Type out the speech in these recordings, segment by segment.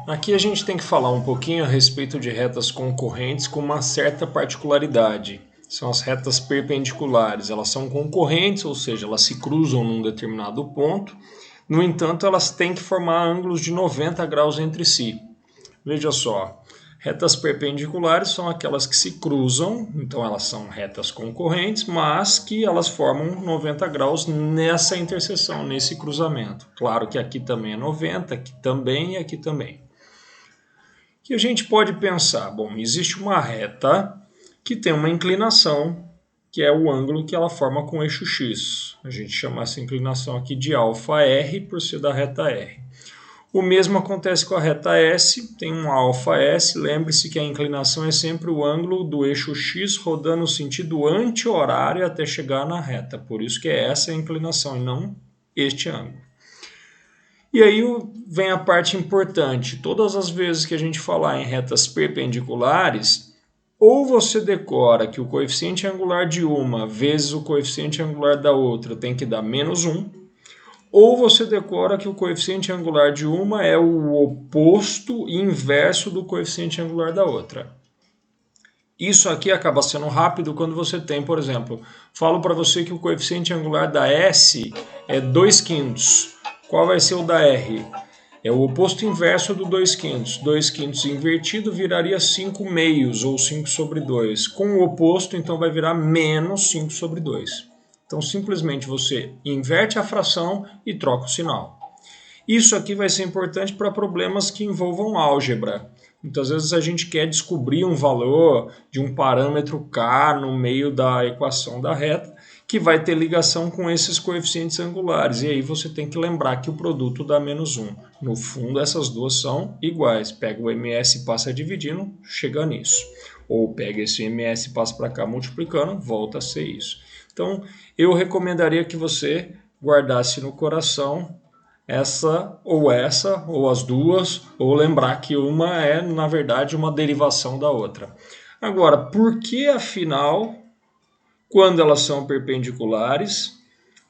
Aqui a gente tem que falar um pouquinho a respeito de retas concorrentes com uma certa particularidade. São as retas perpendiculares. Elas são concorrentes, ou seja, elas se cruzam num determinado ponto. No entanto, elas têm que formar ângulos de 90 graus entre si. Veja só, retas perpendiculares são aquelas que se cruzam, então elas são retas concorrentes, mas que elas formam 90 graus nessa interseção, nesse cruzamento. Claro que aqui também é 90, aqui também e aqui também. Que a gente pode pensar, bom, existe uma reta que tem uma inclinação, que é o ângulo que ela forma com o eixo x. A gente chama essa inclinação aqui de αr por ser da reta r. O mesmo acontece com a reta S, tem um αs, lembre-se que a inclinação é sempre o ângulo do eixo x rodando no sentido anti-horário até chegar na reta, por isso que é essa a inclinação e não este ângulo. E aí vem a parte importante, todas as vezes que a gente falar em retas perpendiculares, ou você decora que o coeficiente angular de uma vezes o coeficiente angular da outra tem que dar menos 1, ou você decora que o coeficiente angular de uma é o oposto e inverso do coeficiente angular da outra. Isso aqui acaba sendo rápido quando você tem, por exemplo, falo para você que o coeficiente angular da S é 2/5. Qual vai ser o da R? É o oposto inverso do 2/5. 2/5 invertido viraria 5/2 ou 5/2. Com o oposto, então, vai virar menos 5/2. Então, simplesmente você inverte a fração e troca o sinal. Isso aqui vai ser importante para problemas que envolvam álgebra. Muitas vezes a gente quer descobrir um valor de um parâmetro k no meio da equação da reta, que vai ter ligação com esses coeficientes angulares. E aí você tem que lembrar que o produto dá menos 1. No fundo, essas duas são iguais. Pega o ms e passa dividindo, chega nisso. Ou pega esse ms e passa para cá multiplicando, volta a ser isso. Então, eu recomendaria que você guardasse no coração essa, ou as duas, ou lembrar que uma é, na verdade, uma derivação da outra. Agora, por que, afinal, quando elas são perpendiculares,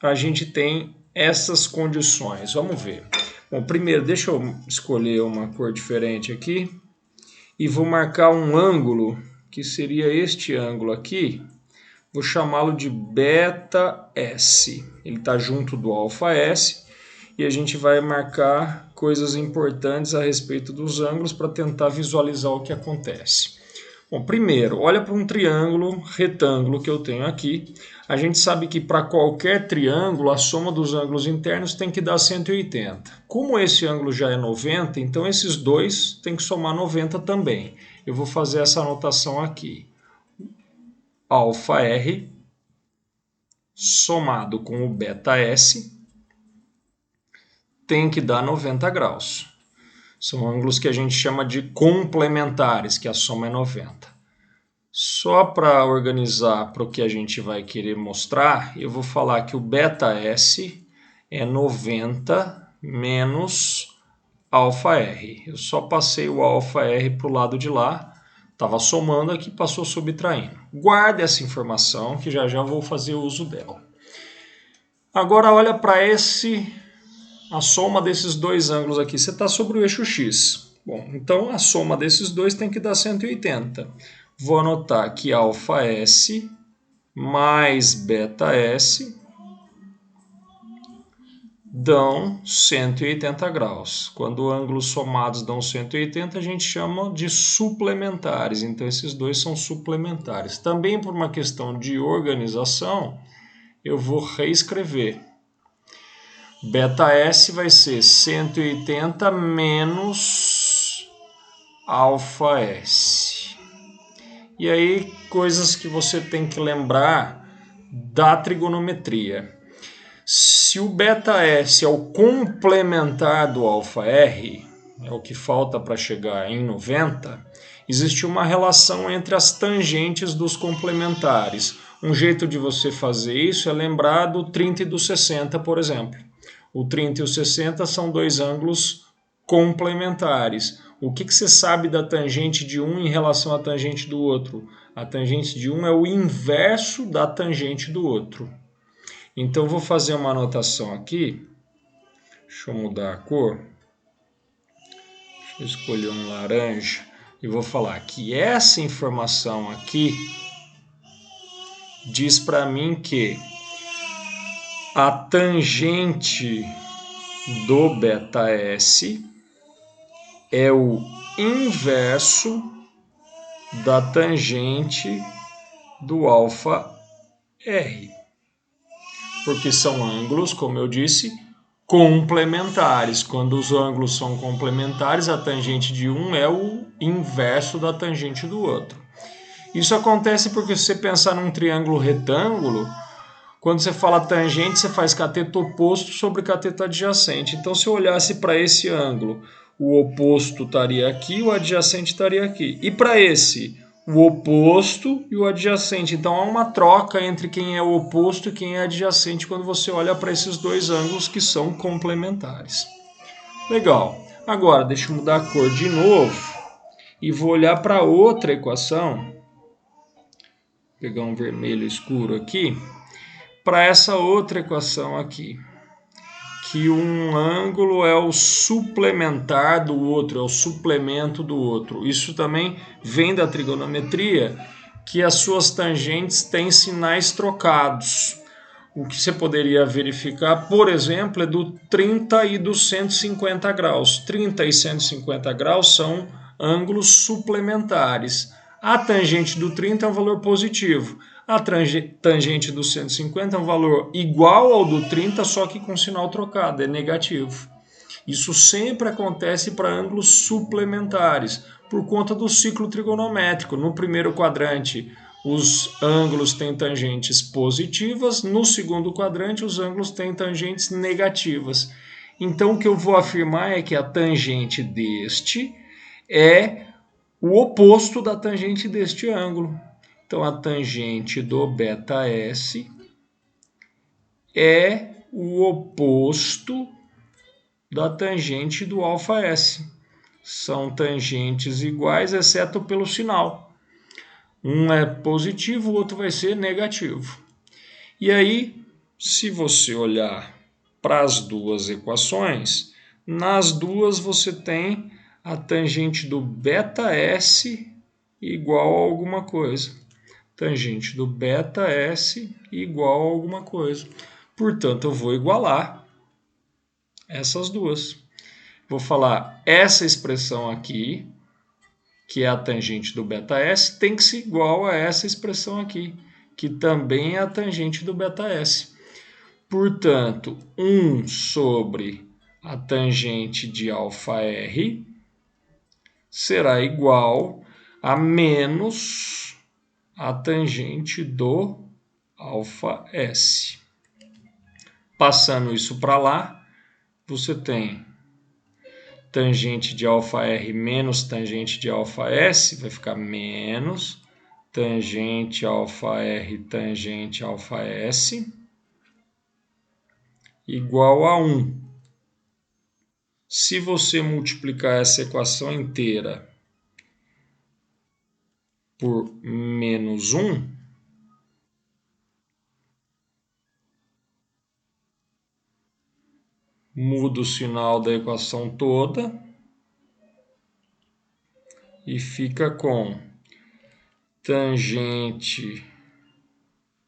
a gente tem essas condições? Vamos ver. Bom, primeiro, deixa eu escolher uma cor diferente aqui e vou marcar um ângulo, que seria este ângulo aqui. Vou chamá-lo de βs. Ele está junto do αs e a gente vai marcar coisas importantes a respeito dos ângulos para tentar visualizar o que acontece. Bom, primeiro, olha para um triângulo retângulo que eu tenho aqui. A gente sabe que para qualquer triângulo, a soma dos ângulos internos tem que dar 180. Como esse ângulo já é 90, então esses dois tem que somar 90 também. Eu vou fazer essa anotação aqui. αr somado com o βs tem que dar 90 graus. São ângulos que a gente chama de complementares, que a soma é 90. Só para organizar para o que a gente vai querer mostrar, eu vou falar que o βs é 90 menos αr. Eu só passei o αr para o lado de lá, estava somando aqui, passou subtraindo. Guarde essa informação que já já vou fazer uso dela. Agora olha para a soma desses dois ângulos aqui. Você está sobre o eixo x. Bom, então a soma desses dois tem que dar 180. Vou anotar que αs mais βs dão 180 graus. Quando ângulos somados dão 180, a gente chama de suplementares. Então, esses dois são suplementares. Também por uma questão de organização, eu vou reescrever. βs vai ser 180 menos αs. E aí, coisas que você tem que lembrar da trigonometria. Se o βs é o complementar do αr, é o que falta para chegar em 90, existe uma relação entre as tangentes dos complementares. Um jeito de você fazer isso é lembrar do 30 e do 60, por exemplo. O 30 e o 60 são dois ângulos complementares. O que você sabe da tangente de um em relação à tangente do outro? A tangente de um é o inverso da tangente do outro. Então, vou fazer uma anotação aqui. Deixa eu mudar a cor. Vou escolher um laranja e vou falar que essa informação aqui diz para mim que a tangente do βs é o inverso da tangente do alfa R. Porque são ângulos, como eu disse, complementares. Quando os ângulos são complementares, a tangente de um é o inverso da tangente do outro. Isso acontece porque se você pensar num triângulo retângulo, quando você fala tangente, você faz cateto oposto sobre cateto adjacente. Então, se eu olhasse para esse ângulo, o oposto estaria aqui, o adjacente estaria aqui. E para esse, o oposto e o adjacente. Então, há uma troca entre quem é o oposto e quem é adjacente quando você olha para esses dois ângulos que são complementares. Legal. Agora, deixa eu mudar a cor de novo e vou olhar para outra equação. Vou pegar um vermelho escuro aqui. Para essa outra equação aqui, que um ângulo é o suplementar do outro, é o suplemento do outro. Isso também vem da trigonometria, que as suas tangentes têm sinais trocados. O que você poderia verificar, por exemplo, é do 30 e do 150 graus. 30 e 150 graus são ângulos suplementares. A tangente do 30 é um valor positivo. A tangente do 150 é um valor igual ao do 30, só que com sinal trocado, é negativo. Isso sempre acontece para ângulos suplementares, por conta do ciclo trigonométrico. No primeiro quadrante, os ângulos têm tangentes positivas, no segundo quadrante, os ângulos têm tangentes negativas. Então, o que eu vou afirmar é que a tangente deste é o oposto da tangente deste ângulo. Então, a tangente do βs é o oposto da tangente do αs. São tangentes iguais, exceto pelo sinal. Um é positivo, o outro vai ser negativo. E aí, se você olhar para as duas equações, nas duas você tem a tangente do βs igual a alguma coisa. Tangente do βs igual a alguma coisa. Portanto, eu vou igualar essas duas. Vou falar essa expressão aqui, que é a tangente do βs, tem que ser igual a essa expressão aqui, que também é a tangente do βs. Portanto, 1 sobre a tangente de αr será igual a menos a tangente do αs. Passando isso para lá, você tem tangente de αr menos tangente de αs, vai ficar menos tangente αr tangente αs igual a 1. Se você multiplicar essa equação inteira por menos 1, muda o sinal da equação toda e fica com tangente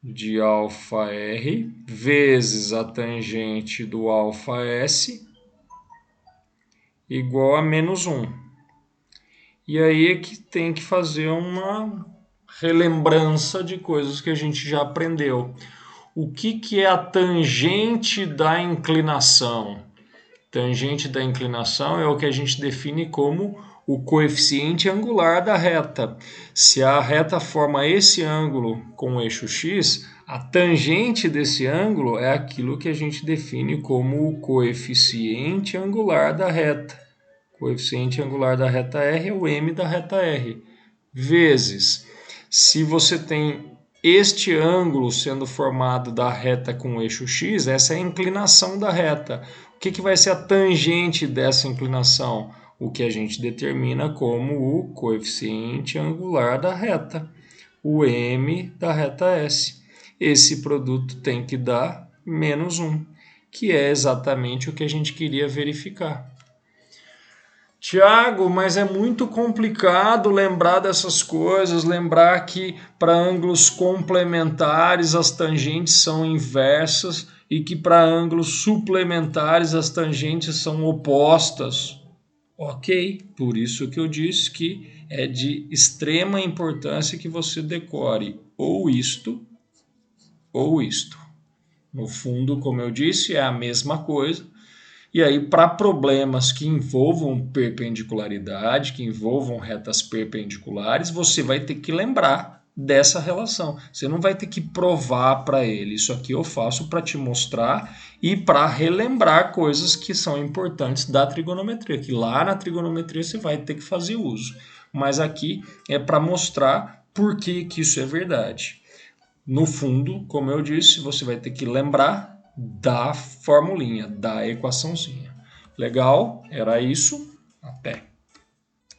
de αr vezes a tangente do αs igual a menos 1. E aí é que tem que fazer uma relembrança de coisas que a gente já aprendeu. O que é a tangente da inclinação? Tangente da inclinação é o que a gente define como o coeficiente angular da reta. Se a reta forma esse ângulo com o eixo x, a tangente desse ângulo é aquilo que a gente define como o coeficiente angular da reta. O coeficiente angular da reta R é o m da reta R, vezes, se você tem este ângulo sendo formado da reta com o eixo x, essa é a inclinação da reta. O que vai ser a tangente dessa inclinação? O que a gente determina como o coeficiente angular da reta, o m da reta S. Esse produto tem que dar menos 1, que é exatamente o que a gente queria verificar. Tiago, mas é muito complicado lembrar dessas coisas, lembrar que para ângulos complementares as tangentes são inversas e que para ângulos suplementares as tangentes são opostas. Ok, por isso que eu disse que é de extrema importância que você decore ou isto ou isto. No fundo, como eu disse, é a mesma coisa. E aí, para problemas que envolvam perpendicularidade, que envolvam retas perpendiculares, você vai ter que lembrar dessa relação. Você não vai ter que provar para ele. Isso aqui eu faço para te mostrar e para relembrar coisas que são importantes da trigonometria, que lá na trigonometria você vai ter que fazer uso. Mas aqui é para mostrar por que isso é verdade. No fundo, como eu disse, você vai ter que lembrar da formulinha, da equaçãozinha. Legal? Era isso. Até.